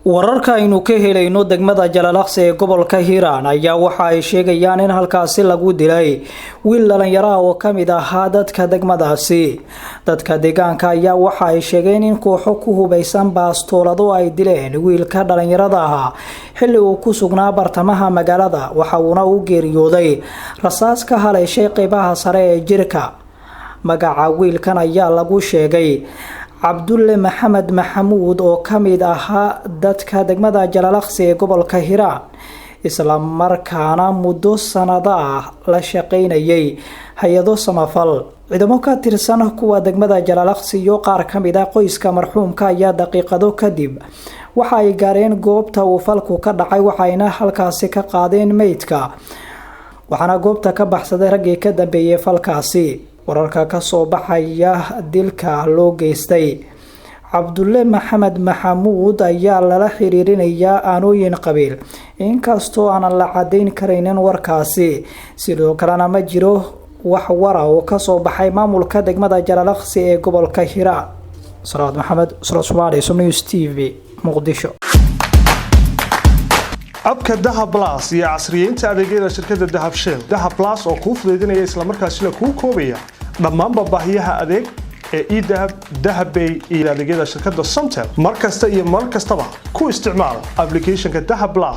wararka aynu ka helayno degmada Jalalaqsi ee gobolka Hiiraan ayaa waxa ay sheegayaan in halkaasi lagu dilay wiil dhalinyaro ah oo kamid ah dadka degmadaasi. Dadka deegaanka ayaa waxa ay sheegeen in kooxo ku hubeysan baastoolado ay dileen wiilka dhalinyarada ah xilli uu ku sugnaa bartamaha magaalada, waxa uuna u geeriyooday rasaas ka haleeshay qaybaha sare ee jirka. Magaca wiilkan ayaa lagu sheegay Cabdulle Maxamed Maxamuud oo kamid ahaa dadka degmada Jalalaqsi ee gobolka Hiiraan, isla markaana muddo sanado ah la shaqeynayay hay'ado samafal. Ciidamo ka tirsan kuwa degmada Jalalaqsi iyo qaar kamid ah qoyska marxuumka ayaa daqiiqado kadib waxa ay gaareen goobta uu falku ka dhacay, waxayna halkaasi ka qaadeen meydka, waxaana goobta ka baxsaday raggii ka dambeeyay falkaasi. wararka ka soo baxaya dilka loo geystay Cabdulle Maxamed Maxamuud ayaa lala xiriirinayaa aanooyin qabiil, inkastoo aan la cadeyn karaynin warkaasi. sidoo kalena ma jiro wax wara oo ka soo baxay maamulka degmada Jalalaqsi ee gobolka Hiiraan. Salaad Maxamed, Soomaali News TV, Muqdisho. abka Dahab Plus iyo casriyeynta adeegyada shirkadda Dahab Shell. Dahab Plus oo kuu fududeynaya isla markaasina kuu koobaya dhammaan baahiyaha adeeg ee eDahab, Dahab Pay iyo adeegyada shirkadda Somtel. Markasta iyo mar kastaba ku isticmaal applicationka Dahab Plus.